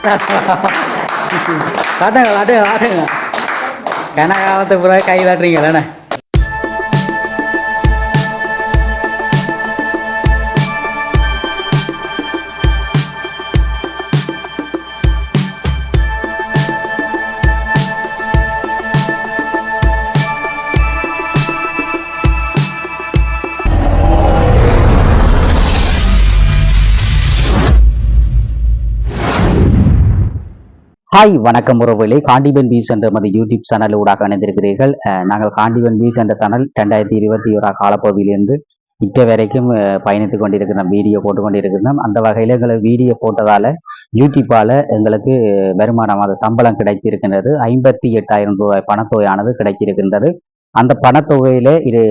காட்டுங்க காட்டுங்க காட்டுங்க கனகாலத்து பூரா கை தட்டுறீங்களே. ஹாய் வணக்கம் உறவுகளே, காண்டிபன் பீஸ் என்ற நமது யூடியூப் சேனல் ஊடாக இணைந்திருக்கிறீர்கள். நாங்கள் காண்டிபன் பீஸ் என்ற சேனல் 2021 காலப்பகுதியிலிருந்து இட்ட வரைக்கும் பயணித்துக் கொண்டிருக்கிறோம், வீடியோ போட்டு கொண்டிருக்கிறோம். அந்த வகையில் எங்களுக்கு வீடியோ போட்டதால யூடியூப்பால் எங்களுக்கு வருமானம், அது சம்பளம் கிடைத்திருக்கின்றது. 58,000 ரூபாய் பணத்தொகையானது கிடைச்சிருக்கின்றது. அந்த பணத்தொகையில இது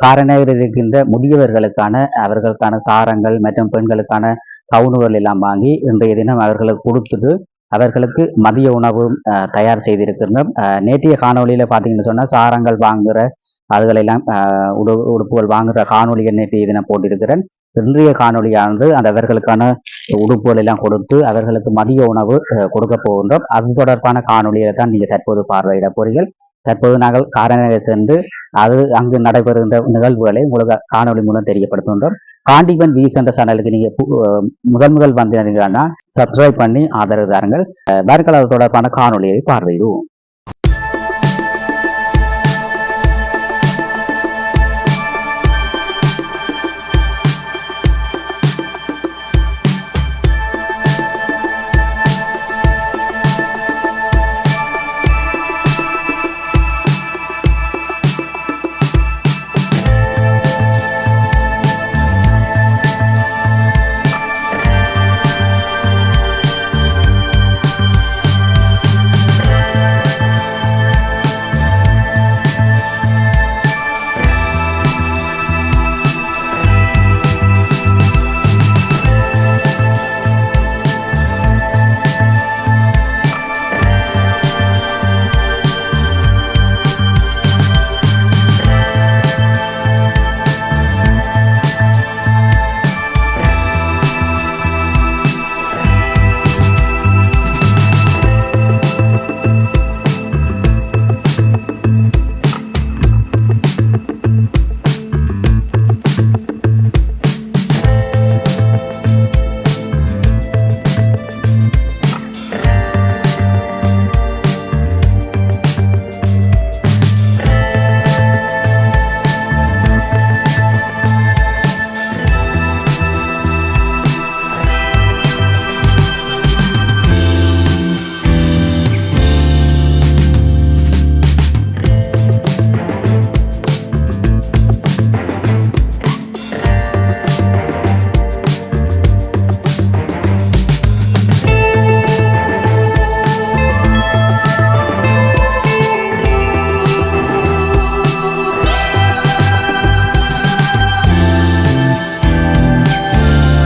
காரணர் இருக்கின்ற முதியவர்களுக்கான அவர்களுக்கான சாரங்கள் மற்றும் பெண்களுக்கான கவுனுகள் எல்லாம் வாங்கி இன்றைய தினம் அவர்களுக்கு கொடுத்துட்டு அவர்களுக்கு மதிய உணவும் தயார் செய்திருக்கின்றோம். நேற்றைய காணொலியில பார்த்தீங்கன்னு சொன்னால் சாரங்கள் வாங்குகிற அதுகளெல்லாம் உடுப்புகள் வாங்குகிற காணொலிகள் நேற்றைய தினம் போட்டிருக்கிறேன். இன்றைய காணொலியானது அந்த அவர்களுக்கான உடுப்புகள் எல்லாம் கொடுத்து அவர்களுக்கு மதிய உணவு கொடுக்க போகின்றோம். அது தொடர்பான காணொலியை தான் நீங்கள் தற்போது பார்வையிட போறீர்கள். தற்போது நாங்கள் காரணர் சென்று அது அங்கு நடைபெறுகின்ற நிகழ்வுகளை உங்களுக்கு காணொலி மூலம் தெரியப்படுத்துகின்றோம். காண்டிபன் வீஸ் என்ற சேனலுக்கு நீங்க முதல் வந்தீங்கன்னா சப்ஸ்கிரைப் பண்ணி ஆதரவு தாருங்கள். வேறு தொடர்பான காணொலியை பார்வையிடுவோம்.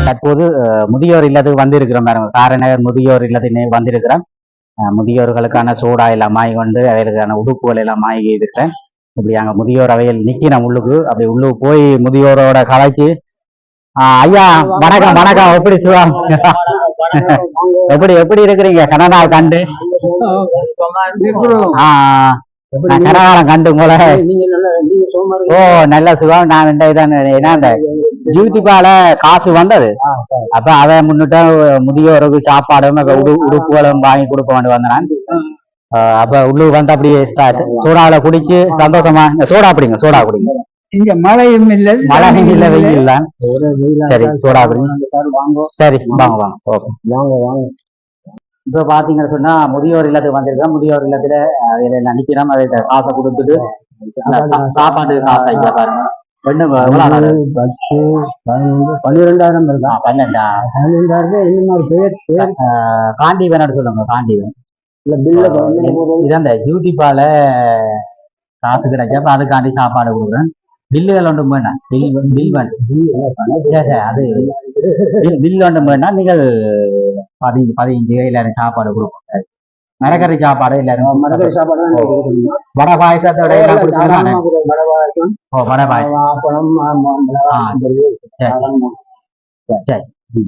தற்போது முதியோர் இல்லத்துக்கு வந்திருக்கிறோம். காரணர் முதியோர் இல்லத்தினை வந்திருக்கிறோம். முதியோர்களுக்கான சோடா எல்லாம் வாங்கி கொண்டு அவைகளுக்கான உடுப்புகள் எல்லாம் வாங்கி இருக்கிறேன். இப்படி அங்கே முதியோர் அவையில் நிற்கிறேன் உள்ளுக்கு. அப்படி உள்ளுக்கு போய் முதியோரோட கலைச்சு ஐயா வணக்கம் வணக்கம், எப்படி சுகம், எப்படி எப்படி இருக்கிறீங்க? கனடா கண்டு கனகாலம் கண்டு உங்களை. ஓ நல்ல சுகம். நான் ஏன்னா அந்த யூடியூப்பால காசு வந்தது, அப்ப அதை முன்னிட்டு முதியோருக்கு சாப்பாடும் உடுப்புகளும் வாங்கி கொடுக்க வேண்டி வந்தேன். அப்ப உள்ளூர் வந்து அப்படியே சோடாவில குடிச்சு சந்தோஷமா சோடா குடிங்க, சோடா குடிங்க. இங்க மழையும் இல்லை, மழையும் இல்லை, வெயில் இல்ல. சரி சோடா குடிங்க. சரி வாங்க வாங்க, ஓகே வாங்க வாங்க. இப்ப பாத்தீங்கன்னு சொன்னா முதியோர் இல்லத்துக்கு வந்திருக்கேன். முதியோர் இல்லத்துல நினைக்கிறோம், அதை காசை கொடுத்துட்டு சாப்பாட்டு காசு ஐயா பாருங்க. 12,000 இருக்கா? 12,000 இன்னொரு பேர் காண்டிவன் சொல்லுங்க. காண்டிவன் இதான் இந்த யூடியூப்பால காசு கிடைச்சா அதுக்காண்டி சாப்பாடு கொடுக்குறேன். பில்லுகள் ஒன்றும் வேணாம், அது பில் ஒன்றும் வேணாம். நீங்கள் 15 எல்லாரும் சாப்பாடு கொடுப்போம். மரக்கறி சாப்பாடு எல்லாரும், மரக்கறி சாப்பாடு, வடை பாயசத்தோட எல்லாம் கொடுத்துருக்காங்க. ஓ வடை பாயசம்,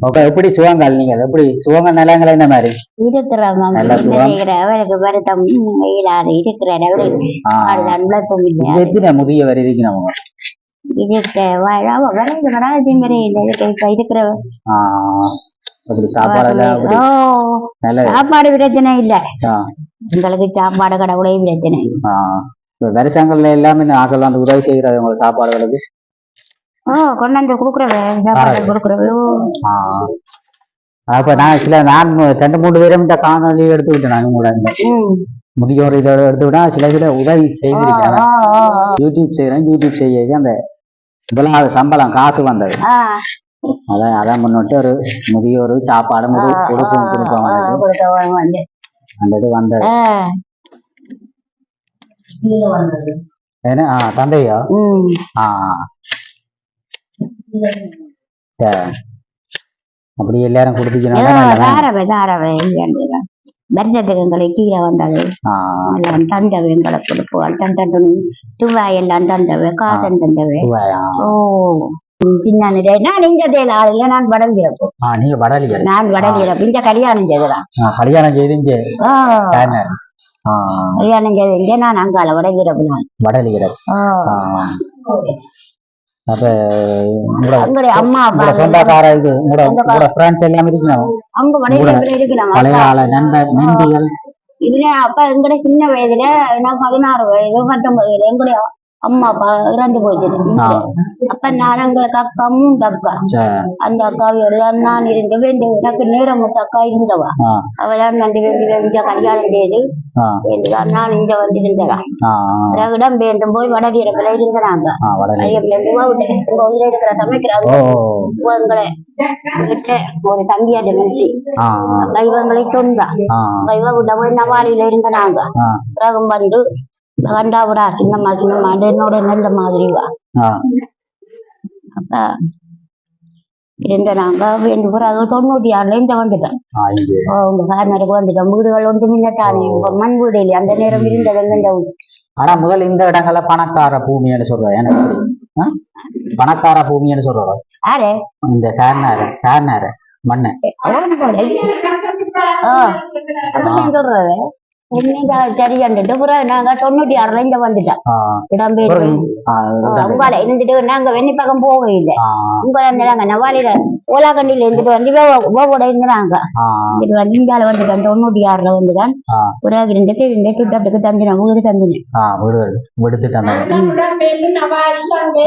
அப்ப எப்படி சுகங்கள் நீங்கள் எப்படி சுகங்கள் நிலங்கள் என்ன மாதிரி இருக்கிறவங்க நல்லா சுகம். அவருக்கு வருத்தம் வெயிலாது இருக்கிறார் அவரு அன்பளத்தும் இல்லை இது எத்தனை முதியவர் இருக்கணும் இருக்க வராது இருக்கிற அப்படி சாப்பாடு எல்லாம் அப்படி நல்ல சாப்பாடு பிரச்சனை இல்ல ஆ, எங்களுக்கு சாப்பாடு கடவுளே பிரச்சனை ஆ. இப்ப வருஷங்கள்ல எல்லாமே இந்த ஆக்கள் வந்து உதவி செய்யறது உங்களுக்கு சாப்பாடுகளுக்கு கொண்டாந்து குடுக்குறவே சாப்பாடு குடுக்குறவே ஆ. அப்ப நான் 2-3 பேரும் இந்த காணொலி எடுத்துக்கிட்டேன் நான் கூட இந்த முதியோர் இதை எடுத்துக்கிட்டா சில உதவி செய்திருக்காங்க யூடியூப் செய்யறேன் யூடியூப் செய்ய அந்த முதலாவது சம்பளம் காசு வந்தது அதான் முன்னிட்டு ஒரு முதியோர் சாப்பாடு கொடுப்போம் அந்த இது வந்தது ஏன்னா தந்தையா சரி அப்படி எல்லாரும் கொடுத்தீங்கன்னா வருஷத்துக்கு எங்களை கீழே வந்தது எல்லாம் தந்தவை எங்களை கொடுப்போம் தந்த துணி துவாய் எல்லாம் தந்தவை காசன் தந்தவை நான் இங்க தேல நான் வடலிறப்பு நீங்க வடலியர் நான் வடலிறப்பு இந்த கல்யாணம் செய்ததான் கல்யாணம் செய்து கல்யாணம் செய்து நான் அங்கால வடலிறப்பு நான் வடலியர் அப்ப அம்மா அப்பா சொந்தக்கார இது உங்களோட ஃப்ரெண்ட்ஸ் எல்லாம் இருக்கணும் அங்க வடலிறப்புல இருக்கிறோம் பழைய ஆள நண்பர்கள் இதுல அப்ப எங்கட சின்ன வயதுல நான் 16 வயது 19 வயது எங்களுடைய அம்மா அப்பா இறந்து போயிட்டு அப்ப நான் எங்களுக்கு அக்கா 3 அக்கா அந்த அக்காவோட நான் இருந்து வேண்டும் எனக்கு நேரம் அக்கா இருந்தவா அவதான் நன்றி வேண்டி கல்யாணம் செய்து நான் இங்க வந்து இருந்ததா இடம் வேண்டும் போய் வடவீரப்பில இருந்தாங்க உங்க உயிரை இருக்கிற சமைக்கிறாங்க எங்களை ஒரு தம்பியாட்ட நினைச்சு இவங்களை சொந்தா இவ விட போய் நவாலியில இருந்த நாங்க பிறகு வந்து வேண்டாவிடா சின்னம்மா என்னோட நல்ல மாதிரிவா அப்ப இருந்த நாங்க பிறகு 96 இந்த வந்துட்டோம் உங்க காரணருக்கு வந்துட்டோம் வீடுகள் ஒன்று முன்னத்தானே மண் வீடு இல்லையா அந்த நேரம் இருந்தது இந்த ஆனா முதல் இந்த இடங்கள்ல பணக்கார பூமின்னு சொல்றேன் எனக்கு பணக்கார பூமின்னு சொல்றோம் யாரு இந்த கார்னார மண்ணு சொல்றது சரி கண்டுட்டு பிறகு நாங்க 96 இங்க வந்துட்டோம் இடம்பெயர் உங்களை இருந்துட்டு நாங்க வெண்ணிப்பக்கம் போக இல்லை உங்களை இருந்தாங்க நவாலில ஓலாக்கண்டியில இருந்துட்டு வந்து கூட இருந்தாங்க இது வந்து இந்தியால வந்துட்டோம் 96 வந்துதான் பிறகு இருந்துட்டு இந்த திட்டத்துக்கு தந்தினோம் வீடு தந்தினேன்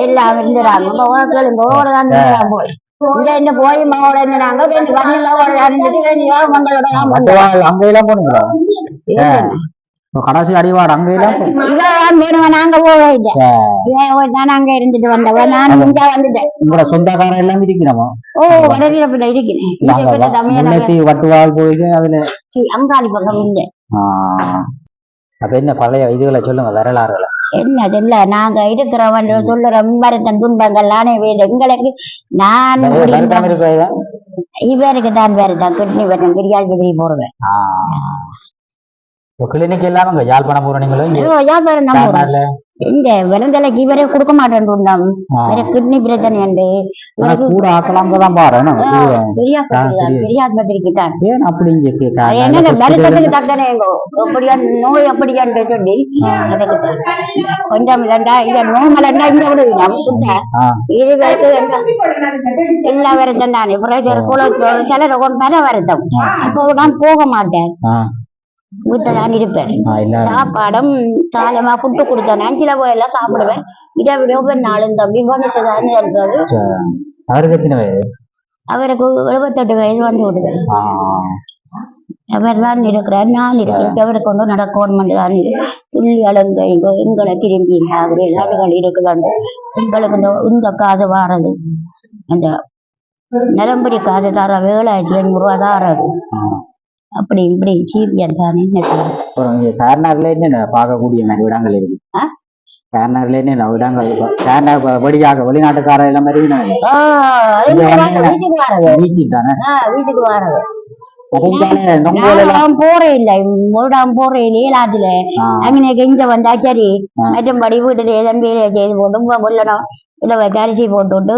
எல்லாம் இருந்தாங்க போய் இந்த போய் மாவோட இருந்தாங்க கடைசி அடிவாடு நாங்க போவே இல்லை அங்க இருந்துட்டு வந்தவன் நான் இங்க வந்துட்டேன் உங்களோட சொந்தக்காரன் எல்லாம் இருக்கிறோமா வடகிழப்புல இருக்கிறேன் வட்டுவாள் போயிட்டு அதுல அங்காளி பக்கம் இல்லை அப்ப என்ன பழைய இதுகளை சொல்லுங்க வரலாறுகளை என்ன சொல்ல நாங்க இருக்கிறவன் சொல்லுறோம் வருத்தம் துன்பங்கள் நானே வேண்டும் எங்களுக்கு நான் இவருக்கு தான் வருத்தம் கிட்னி வருத்தம் பெரியாள் பெரிய போடுவேன் கிளினிக் இல்லாம யாழ்ப்பாணம் போறீங்களோ யாழ்ப்பாணம் இந்த விலந்தலைக்கு இவரே கொடுக்க மாட்டேன் வேற கிட்னி பிரச்சனை உண்டு கூட ஆக்கலாம் தான் பாரு பெரிய ஆஸ்பத்திரிக்கு தான் என்னென்ன வருத்தத்துக்கு தக்கனே எப்படியா நோய் எப்படியான்னு சொல்லி கொஞ்சம் இல்லண்டா இத நோமலண்டா இங்க விடுவீங்க இது வரைக்கும் எல்லா வருத்தம் தானே பிரஷர் சில ரகம் பல வருத்தம் அப்போ நான் போக மாட்டேன் வீட்டுலதான் இருப்பேன் சாப்பாடும் காலமா புட்டு கொடுத்தேன் 5 கிலோ எல்லாம் சாப்பிடுவேன் இதை விட ஒவ்வொரு நாளும் தம்பி போனதான் சொல்றது அவருக்கு 78 வயது வந்து விடுது அவர் தான் இருக்கிறார் நான் இருக்கிறேன் அவருக்கு ஒன்றும் நடக்கணும் தான் துள்ளி அலங்க எங்களை திரும்பி நாடுகள் இருக்குதாண்டு எங்களுக்கு இந்த காது வாரது அந்த நிலம்பரி காது தார 7500 ரூபா தான் ஆறாது அப்படி இப்படி சீரியல் தானே கார்னர்ல என்ன பார்க்கக்கூடிய இடங்கள் இருக்கு கார்னர்ல என்ன இடங்கள் வெளிநாட்டுக்கார எல்லாம் வீட்டுக்கு வாரது போறே இல்லை போறே ஏலாத்துல அங்கே இங்க வந்தா சரி மற்றபடி வீட்டுல ஏதோ வேலையை செய்து போட்டு கொல்லணும் இல்லை அரிசி போட்டுவிட்டு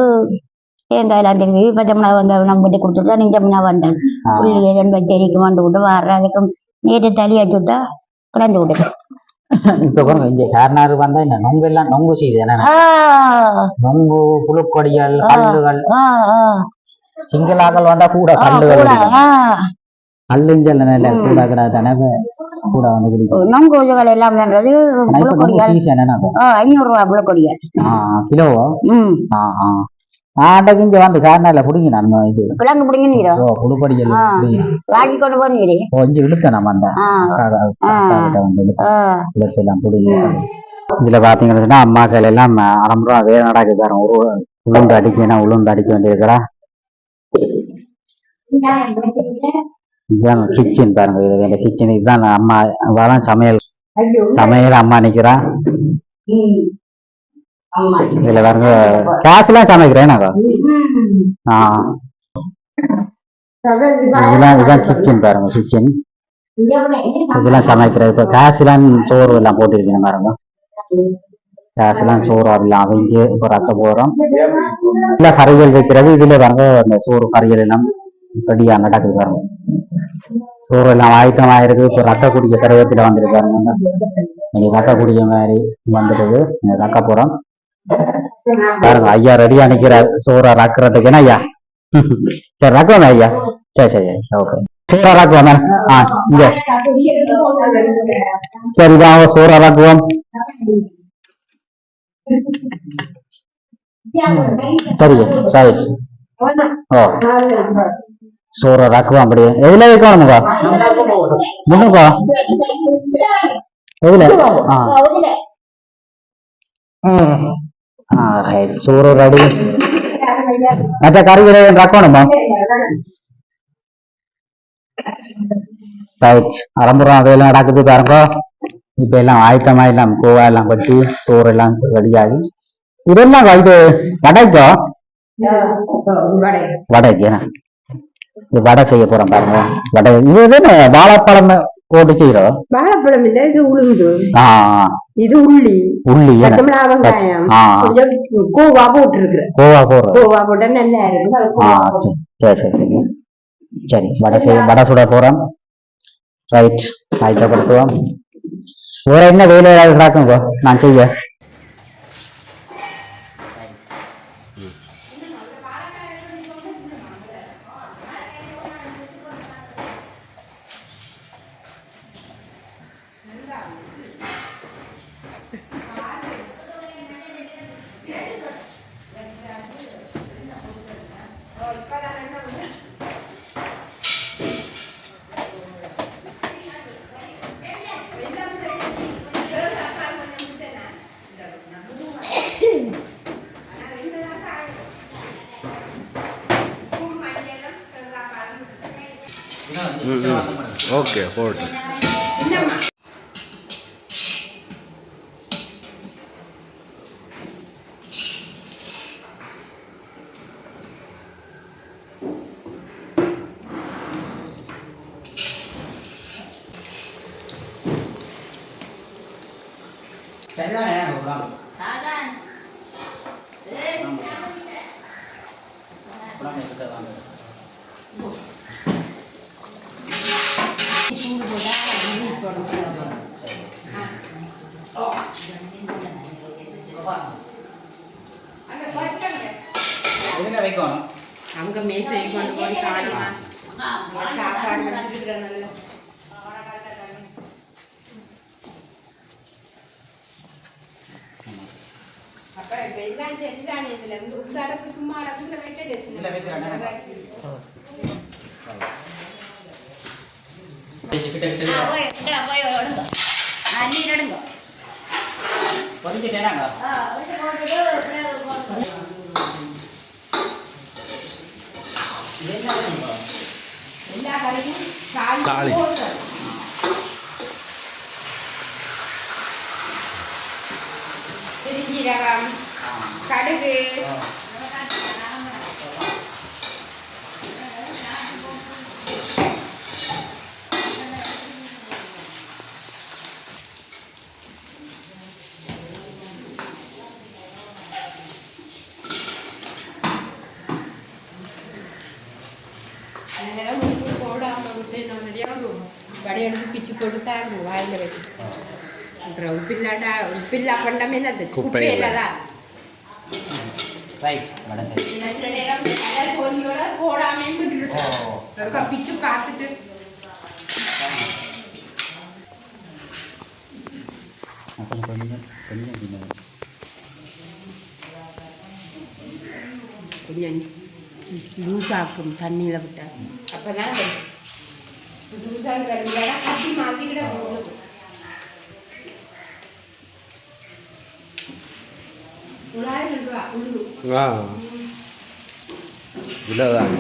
தேங்காயெல்லாம் திருவி பச்சை வந்து நம்ம வீட்டு கொடுத்துட்டா நிஜம்னா வந்தேன் புள்ளி எதன் வச்சரிக்கு வந்து விட்டு வர்ற அதுக்கும் நேற்று தலியா சுட்டா குழந்து விடுது இப்ப பாருங்க இங்க கார்னாரு வந்தா இந்த நொங்கு எல்லாம் நொங்கு சீசன் நொங்கு புழுக்கொடிகள் கல்லுகள் சிங்களாக்கள் வந்தா கூட கல்லுகள் கல்லுஞ்சல் கூட தானே கூட வந்து குடிக்கும் நொங்குகள் எல்லாம் பண்றது சீசன் 500 ரூபாய் புழுக்கொடிகள் கிலோவோ ஆண்டைக்கு இங்க வந்து கார்னால புடிங்க நான் இது கிழங்கு பிடிங்க நீரோ புழுக்கொடிகள் வாங்கி கொண்டு போனீரே கொஞ்சம் இழுத்த நம்ம அந்த இழுத்தெல்லாம் புடிங்க இதுல பாத்தீங்கன்னு சொன்னா அம்மாக்கள் எல்லாம் அரம்பா வேலை நடக்குது உளுந்து அடிக்கணும் உளுந்து அடிக்க வேண்டியிருக்கிறா இதுதான் கிச்சன் பாருங்க இது கிச்சன் இதுதான் அம்மா தான் சமையல் அம்மா நிக்கிறா இதுல பாருங்க கேஸ் எல்லாம் சமைக்கிறேன் இதுதான் கிச்சன் பாருங்க கிச்சன் இதெல்லாம் சமைக்கிறது இப்ப கேஸ் எல்லாம் சோறு எல்லாம் போட்டுருக்கீங்க பாருங்க கேஸ் எல்லாம் சோறு எல்லாம் அவிஞ்சு இப்ப ரக்க போறோம் இல்ல கறிகள் வைக்கிறது இதுல பாருங்க இந்த சோறு கறிகள் எல்லாம் ரெடியா நடக்குது பாருங்க சோறு எல்லாம் ஆயத்தமா இருக்கு இப்ப ரக்க குடிக்க பருவத்துல வந்துருக்காருங்க நீங்க ரக்க குடிக்க மாதிரி வந்துடுது ரக்க போறோம் பாருங்க ஐயா ரெடியா நிக்கிறார் சோற ரக்குறதுக்கு என்ன ஐயா சரி ரக்குவாங்க ஐயா சரி ஓகே ரக்குவாங்க இங்க சரிதான் சோற ரக்குவோம் சரி ஓ சோற ரக்குவோம் அப்படியே எதுல வைக்கணுமுக்கா முன்னுக்கா எதுல சோறு ரெடி மற்ற கறிகளை ரக்கணுமா அரம்புறம் அதையெல்லாம் நடக்குது பாருங்க இப்ப எல்லாம் ஆயத்தமா எல்லாம் கோவா எல்லாம் கொட்டி சோறு எல்லாம் ரெடியாகி இதெல்லாம் இது வடைக்கோ வடைக்கு இது வடை செய்ய போறோம் பாருங்க வடை இது வாழைப்பழம் போட்டு செய்யறோம் வாழைப்பழம் இல்ல இது உளுந்து இது உள்ளி வெங்காயம் கோவா போட்டு கோவா போட்டா நல்லா இருக்கும் சரி வடை சுட போறோம் ரைட் ஆயத்தப்படுத்துவோம் வேற என்ன வேலை நடக்குங்க நான் செய்ய ஓகே போட்டு அங்க மேசை கொண்டு போய் காணலாம் சாப்பாடு வச்சுருக்காங்க அப்ப எல்லாம் செஞ்சுட்டானே இதுல இந்த அடப்பு சும்மா அடப்புல எல்லா கடையும் தாளி திருச்சீரகம் கடுகு அதெல்லாம் முழுக்க போடாம விட்டு நான் தெரியாம வடையெடுத்து பிச்சு கொடுத்தாரு வாயில வச்சு அப்புறம் உப்பில்லா பண்ணாம என்னது குப்பையில்தான் சில நேரம் அதாவது பொரியோட போடாமே விட்டுட்டு பிச்சு பார்த்துட்டு கொஞ்சம் லூஸாக்கும் தண்ணியில் விட்டா அப்போதான் லூஸாக கட்டி மாற்றிக்கிட்ட போகுது இவ்வளோதான்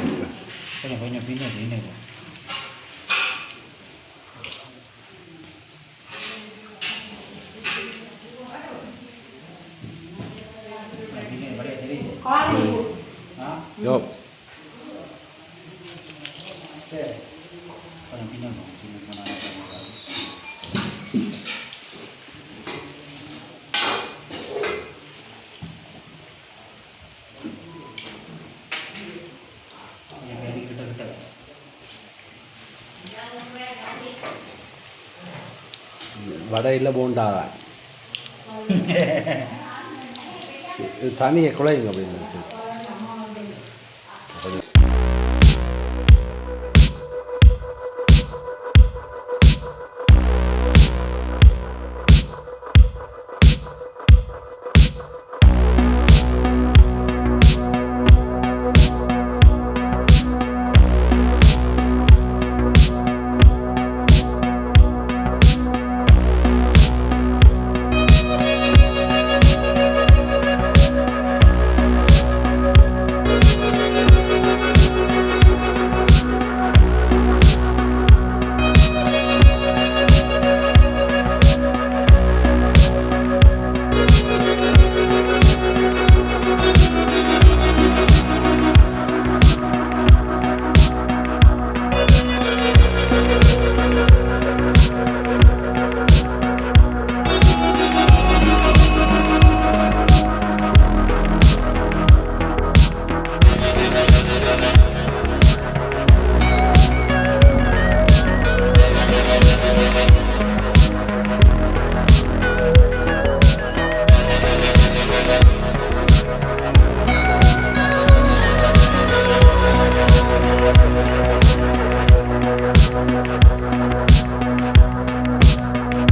கொஞ்சம் பின்னாடி யோ வடையில் போண்டா தனியை குழையுங்க அப்படின்னு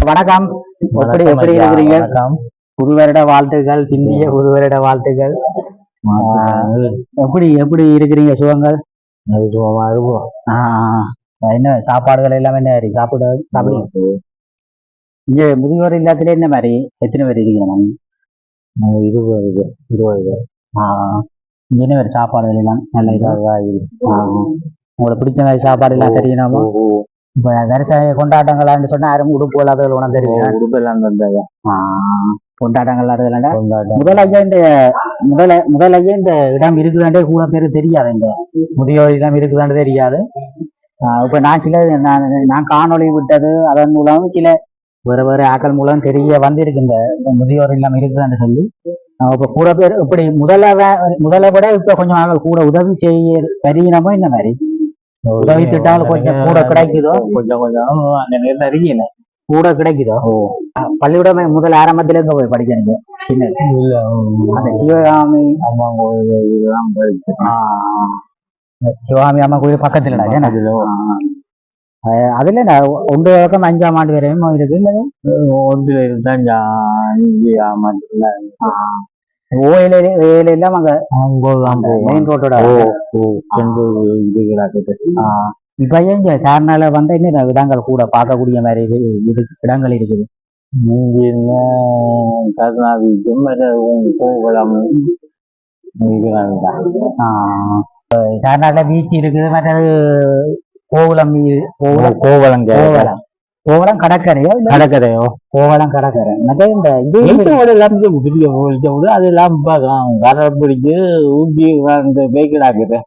வணக்கம். எப்படி இருக்கிறீங்க? புது வருட வாழ்த்துக்கள், பிந்திய புது வருட வாழ்த்துக்கள். எப்படி இருக்கிறீங்க? சுகங்கள் என்ன சாப்பாடுகள் எல்லாமே என்ன மாதிரி சாப்பிடுங்க. இங்க முதியோர் இல்லத்துல என்ன மாதிரி எத்தனை பேர் இருக்கிறோம்? 20 பேர். என்ன மாதிரி சாப்பாடுகள் எல்லாம் நல்ல இதாக இருக்கு. உங்களுக்கு பிடிச்ச மாதிரி சாப்பாடு எல்லாம் தெரியணுமோ? இப்ப விவசாய கொண்டாட்டங்களான்னு சொன்னா யாரும் உடுப்பு இல்லாதவர்கள் உனக்கு தெரியும். உடுப்பு எல்லாம் கொண்டாட்டங்கள் முதலையே இந்த இடம் இருக்குதாண்டே கூட பேரு தெரியாது. இந்த முதியோர் இடம் இருக்குதாண்டு தெரியாது. இப்ப நான் காணொளி விட்டது அதன் மூலம் சில வேறு ஆக்கள் மூலம் தெரிய வந்திருக்கு இந்த முதியோர் இல்லம் இருக்குதான்னு சொல்லி. இப்ப கூட பேர் இப்படி முதலை விட இப்ப கொஞ்சம் ஆக்கள் கூட உதவி செய்ய தெரியணுமோ இந்த மாதிரி உதவி திட்டாலும் கொஞ்சம் கூட கிடைக்குதோ, கொஞ்சம் தெரியல கூட கிடைக்குதோ. பள்ளிக்கூடமே முதல் ஆரம்பத்துல இருந்து போய் படிக்கிறீங்க? சின்ன அந்த சிவகாமி அம்மா கோயில், சிவகாமி அம்மா கோயில் பக்கத்துல அதுல 1 வழக்கம் 5ஆம் ஆண்டு வரையும் இருக்கு. 1 இருந்து 5ஆம் ஆண்டு ஓயில எல்லாம் அங்க மெயின் ரோட்டோட இப்ப இங்க காரணால வந்தா என்ன இடங்கள் கூட பார்க்கக்கூடிய மாதிரி இடங்கள் இருக்குது. காரணால பீச் இருக்குது, மற்றது கோவளம் கோவளம் கடற்கரையோ கோவளம் கடற்கரை. மற்ற இந்த அதெல்லாம் கடல் பிடிச்சு ஊட்டி பேக்கிடாக்குது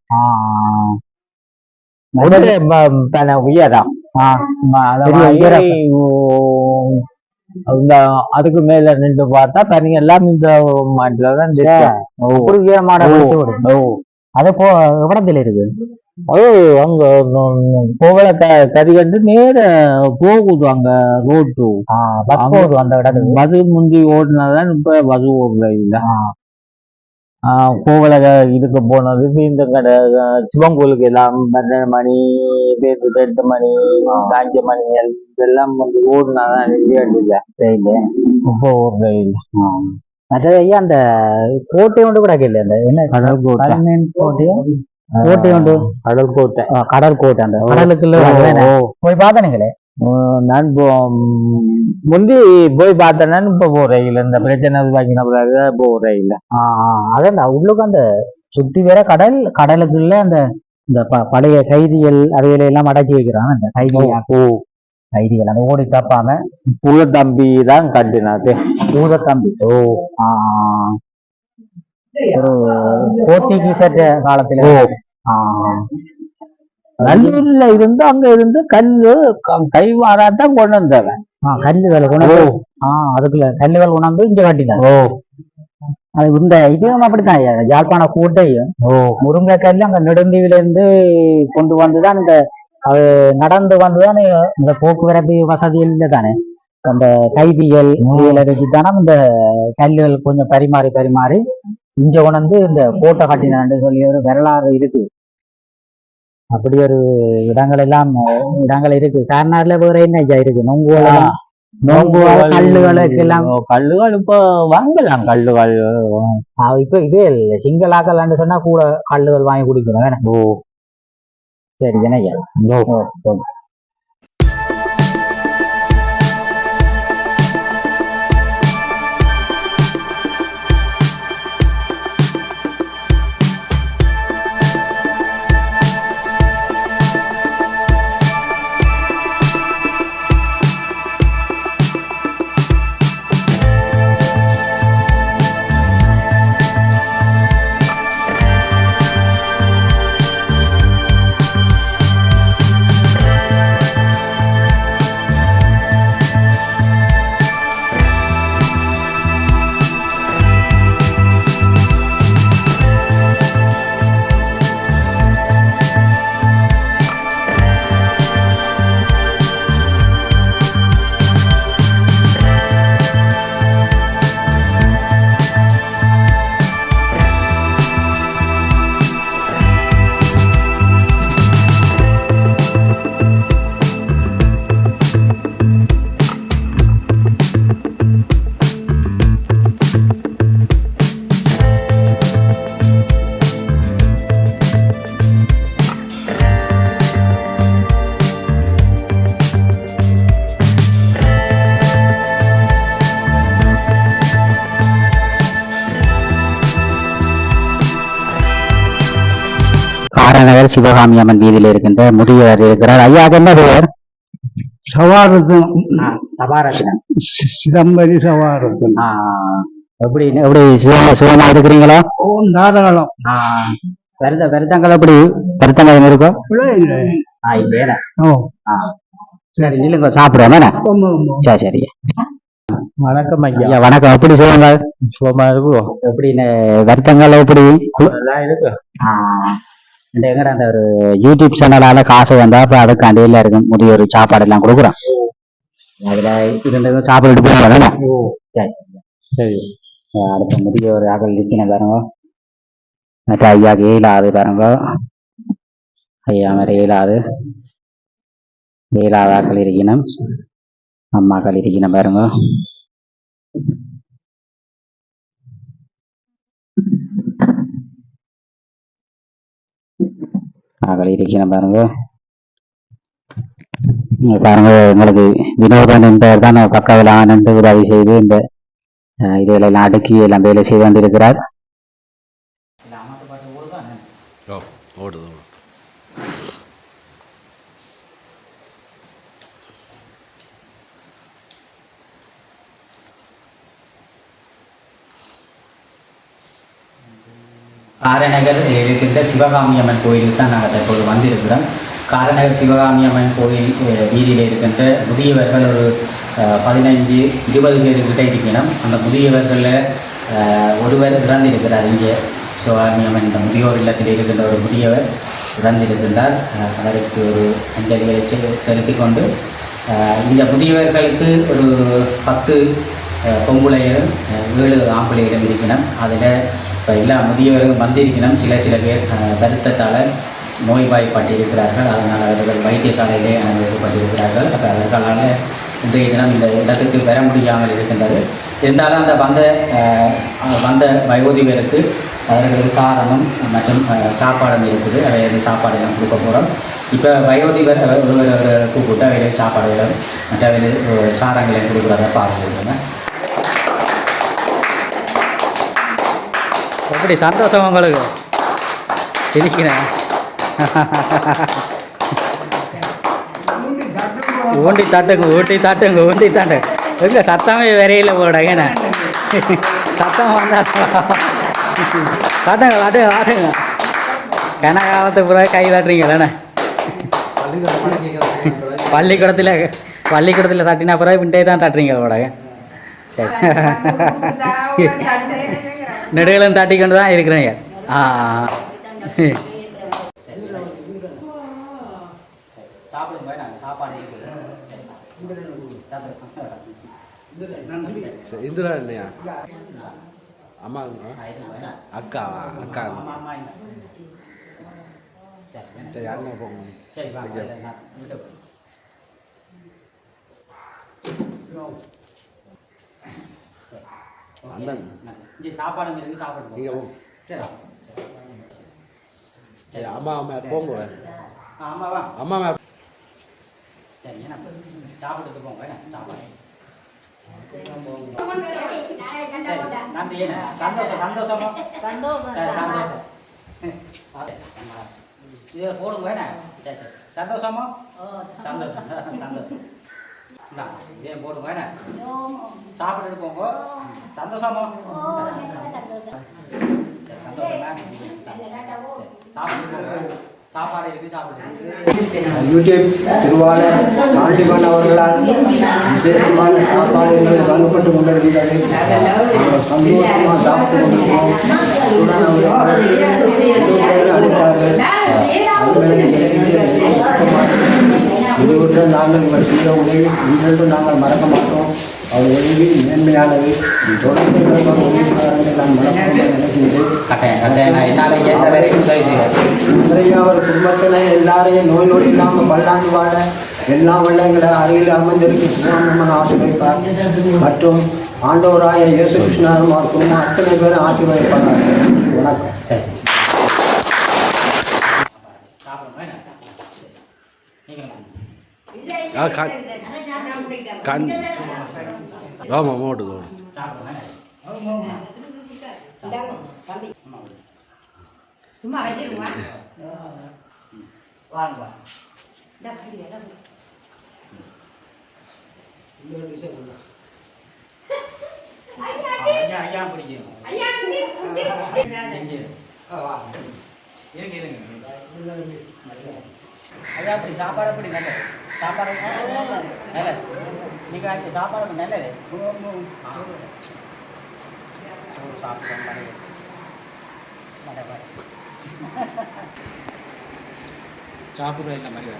உயரம். அதுக்கு மேல நின்று பார்த்தா தனி எல்லாம் இந்த மாட்டுலதான் உயரமான அது எவ்வளத்துல இருக்கு? அது அங்க கோவலை கறி கண்டு நேர போகுது அங்க ரோட்டு பஸ் போகுது அந்த இடத்துக்கு. பஸ் முந்தி ஓடினாதான் இப்ப பஸ் ஓடல இல்ல. கோவலை இதுக்கு போனதுக்கு இந்த கடை சிவன் கோயிலுக்கு எல்லாம் 12 மணி 8 மணி 5 மணி இதெல்லாம் வந்து ஓடினாதான் இல்லை. இப்ப ஓடல இல்ல. மற்றது ஐயா அந்த கோட்டை ஒன்று கூட இல்லை அந்த என்ன கடல் கோட்டை கோட்டையும் கோட்டை உண்டு கடல் கோட்டை கடல் கோட்டை அந்த கடலுக்குள்ள போய் பார்த்தனீங்களே. நான் முந்தி போய் பார்த்தேன்னா இப்ப போறேன் இல்லை. இந்த பிரச்சனை பாக்கின பிறகு போறேன் இல்லை. அதான் உள்ளுக்கு அந்த சுத்தி வேற கடலுக்குள்ள அந்த இந்த பழைய கைதிகள் அவையில எல்லாம் அடைச்சி வைக்கிறான் அந்த கைதிகள் அந்த ஓடி தப்பாம பூத தம்பி தான் கட்டினாது. பூத தம்பி ஒரு போர்த்துகீசர் காலத்துல நல்லூர்ல இருந்து அங்க இருந்து கல்லு கைவாராத்தான் கொண்டு வந்தவன். கல்லுகளை கொண்டு அதுக்குள்ள கல்லுகள் கொண்டாந்து இங்க கட்டினாங்க. அது இந்த இதுவும் அப்படித்தான் யாழ்ப்பாண கோட்டையும் முருங்கை கல்லு அங்க நெடுந்தீவில இருந்து கொண்டு வந்துதான் இந்த அது நடந்து வந்துதான் இந்த போக்குவரத்து வசதி இல்லை தானே. அந்த கைதிகள் வச்சுதானே இந்த கல்லுகள் கொஞ்சம் பரிமாறி இங்க கொண்டு இந்த கோட்டை கட்டினான்னு சொல்லி ஒரு வரலாறு இருக்கு. அப்படி ஒரு இடங்கள் இருக்கு. கார்னார்ல வேற என்ன இருக்கு கல்லுகளுக்கு எல்லாம் கல்லுகள் இப்ப வாங்கலாம். கல்லுகள் இப்ப இதே இல்லை சிங்களாக்கலான்னு சொன்னா கூட கல்லுகள் வாங்கி குடிக்கணும் வேணாம். சரி என்னையா காரநகர் சிவகாமி அம்மன் வீதியில் இருக்கின்ற முதியவர் இருக்கிறார். ஐயா என்ன பெயர்? சபாரத்னம் சிதம்பரி சபாரத்னம். எப்படி எப்படி சுகமா இருக்கிறீங்களா? தாராளம். வருத்தங்கள் எப்படி வருத்தங்கள் இருக்கும்? சரி இல்லைங்க சாப்பிடுவோம். சரி வணக்கம் ஐயா. வணக்கம். எப்படி சொல்லுங்க? சுகமா இருக்கும். எப்படி வருத்தங்கள் எப்படி இருக்கு? எங்கட அந்த ஒரு யூடியூப் சேனலால காசு வந்தா அப்ப அதுக்காண்டி எல்லாம் இருக்கும் முதியோர் சாப்பாடு எல்லாம் கொடுக்குறோம். அதுல இருந்தது சாப்பிட்டு போய் சரி. அடுத்த முதியோர் ஆக்கள் இருக்கணும் பாருங்க. எனக்கு ஐயாக்கு இயலாது பாருங்க. ஐயா மாதிரி இயலாத ஆக்கள் இருக்கணும். அம்மாக்கள் இருக்கணும் பாருங்க. ஆக்கள் இருக்கணும் பாருங்க. பாருங்க எங்களுக்கு வினோதன் என்பவர் தான் பக்கவில் ஆனந்து உதவி செய்து இந்த இதெல்லாம் அடுக்கி எல்லாம் வேலை செய்து கொண்டிருக்கிறார். காரநகர் இருக்கின்ற சிவகாமி அம்மன் கோயிலுக்கு தான் நாங்கள் தற்போது வந்திருக்கிறோம். காரநகர் சிவகாமி அம்மன் கோயில் வீதியில் இருக்கின்ற முதியவர்கள் ஒரு 15-20 பேருக்கிட்ட இருக்கணும். அந்த முதியவர்களில் ஒருவர் இறந்திருக்கிறார். இங்கே சிவகாமி அம்மன் இந்த முதியோர் இல்லத்தில் இருக்கின்ற ஒரு முதியவர் இறந்திருக்கின்றார். அவருக்கு ஒரு அஞ்சலிகளை செலுத்தி கொண்டு இந்த முதியவர்களுக்கு ஒரு 10 பொம்பளையரும் 7 ஆம்பளையிடம் இருக்கணும். அதில் இப்போ எல்லா முதியவர்களும் வந்திருக்கணும். சில பேர் வருத்தத்தால் நோய்வாய்ப்பட்டிருக்கிறார்கள். அதனால் அவர்கள் வைத்தியசாலையிலே அனுமதிக்கப்பட்டிருக்கிறார்கள். அப்போ அவர்களால் இன்றைய தினம் இந்த இடத்துக்கு பெற முடியாமல் இருக்கின்றது. இருந்தாலும் அந்த வந்த வயோதிபருக்கு அவர்களுக்கு சாதனம் மற்றும் சாப்பாடும் இருக்குது. அதை சாப்பாடு எல்லாம் கொடுக்க போகிறோம். இப்போ வயோதிபர் ஒருவர் கூப்பிட்டு அவைகளுக்கு சாப்பாடுகளும் மற்ற அவைகளுக்கு சாரங்களையும் கொடுக்குறத பார்த்துருக்கோங்க. எப்படி சந்தோஷம் உங்களுக்கு? சிரிக்கிறேன். ஊண்டி தாட்டுங்க எங்க சத்தமே வரையில போட ஏன்னா சத்தம் வந்தா காட்டுங்க கனகாலத்து பூரா கை தாட்டுறீங்களே. பள்ளிக்கூடத்தில் தட்டினா பிறகு பின்டே தான் தட்டுறீங்க போட. சரி நெடுகளும் தட்டிக்கொண்டு தான் இருக்கிறீங்க. இந்திரா என்னையா அம்மா அக்கா சரி அண்ணா போங்க. அந்த சாப்பாடு நீங்கள் சரி அம்மா போங்க. அம்மாவா அம்மா சரி சாப்பிட்டு போங்க. சாப்பாடு நன்றி. சந்தோஷம் சந்தோஷம் இதை போடுங்க வேணாம். சரி சந்தோஷமா சந்தோஷம் இதே போடுங்க வேணாம். சாப்பிட்டுட்டு போங்க. சந்தோஷமா சாப்பிட்டு போங்க. சாப்பாடு இருக்குது சாப்பிட்டு யூடியூப் திருவாளர் காண்டிமன் அவர்களால் விசேஷமான சாப்பாடுகள் வழங்கப்பட்டு கொண்டிருக்கிறது. சந்தோஷமாக சாப்பிட்டு கொண்டிருக்கிறோம். இதுவிட்டு நாங்கள் இவர் செய்த உதவி இன்றைக்கு நாங்கள் மறக்க மாட்டோம். அவர் உதவி மேன்மையானது. தொடர்ந்து உதவி நான் மறக்க இன்றைய அவர் குடும்பத்தினை எல்லாரையும் நோய் நொடி இல்லாமல் பல்லாண்டு வாழ எல்லா வெள்ளங்களை அருகில் அமர்ந்திருக்கும் சுவாமியம்மன் ஆசீர்வதிப்பார். மற்றும் ஆண்டவராய இயேசு கிருஷ்ணரும் குடும்பம் அத்தனை பேரும் ஆசீர்வதிப்பார்கள். வணக்கம். சரி ஆமாம் அமௌண்ட்டு சும்மா வச்சிருமா வாங்க ஐயா பிடிக்கும். ஐயா அப்படி சாப்பாடு அப்படி நல்லது. சாப்பாடு நல்லது. நீங்கள் அங்கே சாப்பாடு நல்லது. சாப்பிட்டு சாப்பிட்ற இல்லை மாதிரி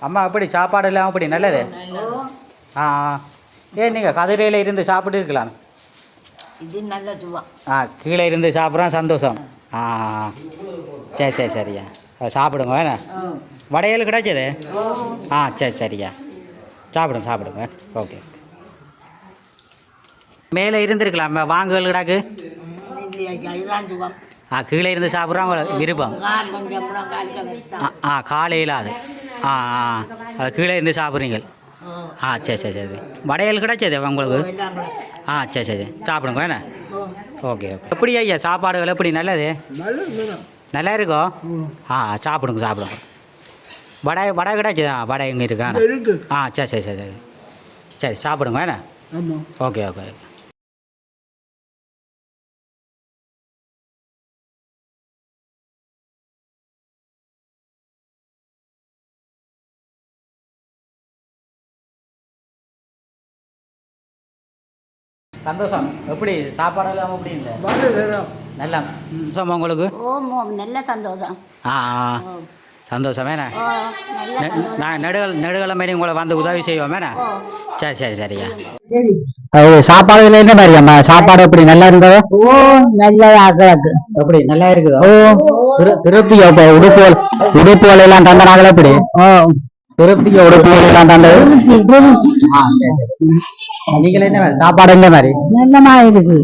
அம்மா அப்படி சாப்பாடு இல்லாமல் அப்படி நல்லது. ஏன் நீங்கள் கதிரையில் இருந்து சாப்பிட்டு இருக்கலாம். இது நல்ல சுவா. கீழே இருந்து சாப்பிட்றோம் சந்தோஷம். சரி சரியா சாப்பிடுங்க வேணா. வடையல் கிடைச்சது. சரியா சாப்பிடுங்க. ஓகே மேலே இருந்துருக்கலாம் வாங்குகள் கிடாக்கு. கீழே இருந்து சாப்பிட்றோம் விருப்பம். காலையில் அது கீழே இருந்து சாப்பிட்றீங்க. சரி வடையல் கிடைச்சது உங்களுக்கு. சரி சாப்பிடுங்க வேணா. ஓகே எப்படி ஐயா சாப்பாடுகள் எப்படி நல்லது நல்லா இருக்கோ. சாப்பிடுங்க வடை கிடைச்சதா? வடை எங்கே இருக்கா? சரி சாப்பிடுங்க வேணா. ஓகே சந்தோஷம். எப்படி சாப்பாடெல்லாம் எப்படி இல்லை நல்லா சந்தோஷமா உங்களுக்கு? ஓம் நல்ல சந்தோஷம். ஆ சந்தோஷம் வேணா. நல்ல சந்தோஷம். நான் நெடுகிழமை உங்களை வந்து உதவி செய்வோம் வேணா. ஓ சரி சரி சரியா. சாப்பாடுல என்ன மாதிரி அம்மா சாப்பாடு எப்படி நல்லா இருந்ததோ? ஓ நல்லதாக எப்படி நல்லா இருக்குதோ? திருப்தி உடுப்புகள் எல்லாம் தந்தனாங்களா எப்படி? திருப்திக்கு உடுப்புகள் எல்லாம் தந்தது. நீங்களே என்ன சாப்பாடு என்ன மாதிரி? நல்லமா இருக்கு.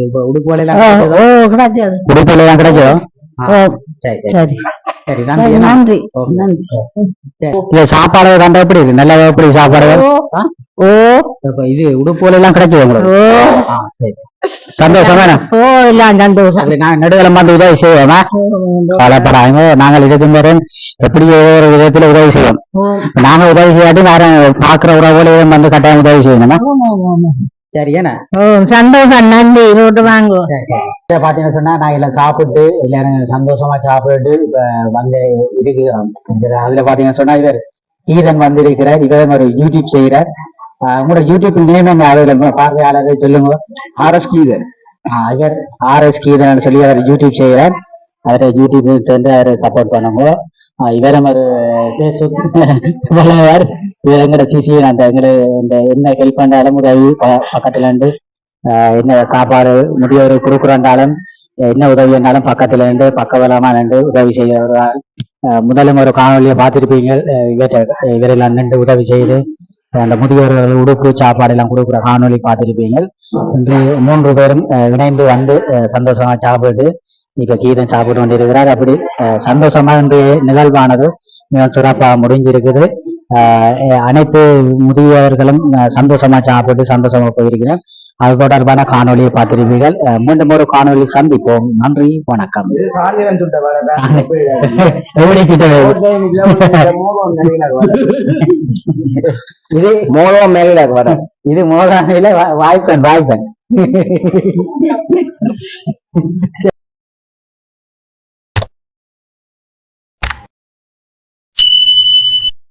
இப்ப உடுப்புகள் எல்லாம் கிடைச்சது. உடுப்புகள் எல்லாம் கிடைச்சதோ? சரி சரி சரி சரி நன்றி நன்றி. சாப்பாடு கண்ட எப்படி இருக்கு? நல்லா எப்படி சாப்பாடு? ஓ இப்ப இது உடுப்புகள் எல்லாம் கிடைச்சது உங்களுக்கு? சரி சந்தோஷம் வேணும். ஓ எல்லாம் சந்தோஷம். நாங்க நெடுகிழமை வந்து உதவி செய்வோமா? கவலைப்படாங்க. நாங்கள் இதுக்கும் வரை எப்படி ஒரு விதத்துல உதவி செய்வோம். நாங்க உதவி செய்யாட்டி வேற பாக்குற உறவுகளையும் வந்து கட்டாயம் உதவி செய்யணுமா? சரி ஏன்னா ஓ சந்தோஷம். நன்றி. ரோட்டு வாங்குவோம். பாத்தீங்கன்னா சொன்னா நான் எல்லாம் சாப்பிட்டு எல்லாரும் சந்தோஷமா சாப்பிட்டு இப்ப வந்து இருக்கிறோம். அதுல பாத்தீங்கன்னா சொன்னா இவர் கீதன் வந்து இருக்கிறார். இவர் ஒரு யூடியூப் செய்கிறார். உங்களோட யூடியூப் நேம் என்ன? அதுல பார்வையாளரை சொல்லுங்க. RS கீதன். இவர் RS கீதன் சொல்லி அவர் யூடியூப் செய்கிறார். அதில் யூடியூப் சேர்ந்து அவர் சப்போர்ட் பண்ணுங்க. இவரும் ஒரு வல்லவர். இவர் எங்களோட சிசி அந்த எங்களை இந்த என்ன ஹெல்ப் பண்ணாலும் உதவி பக்கத்துல இருந்து என்ன சாப்பாடு முதியோர் கொடுக்குறாண்டாலும் என்ன உதவி இருந்தாலும் பக்கத்துல இருந்து பக்கபலமா நின்று உதவி செய்கிறவர்கள். முதலும் ஒரு காணொலியை பார்த்திருப்பீங்க. இவரெல்லாம் நின்று உதவி செய்து அந்த முதியோர்கள் உடுப்பு சாப்பாடு எல்லாம் கொடுக்குற காணொலி பார்த்திருப்பீங்க. இன்று 3 பேரும் இணைந்து வந்து சந்தோஷமா சாப்பிட்டு இப்ப கீதம் சாப்பிட்டு கொண்டிருக்கிறார். அப்படி சந்தோஷமா இன்றைய நிகழ்வானது மிக சிறப்பாக முடிஞ்சிருக்குது. அனைத்து முதியவர்களும் சந்தோஷமா சாப்பிட்டு சந்தோஷமா போயிருக்கிறேன். அது தொடர்பான காணொலியை பார்த்திருப்பீர்கள். மீண்டும் ஒரு காணொலி சந்திப்போம். நன்றி, வணக்கம். இது மோகோ மேல வரும். இது மோகோ மேல வாய்ப்பன்.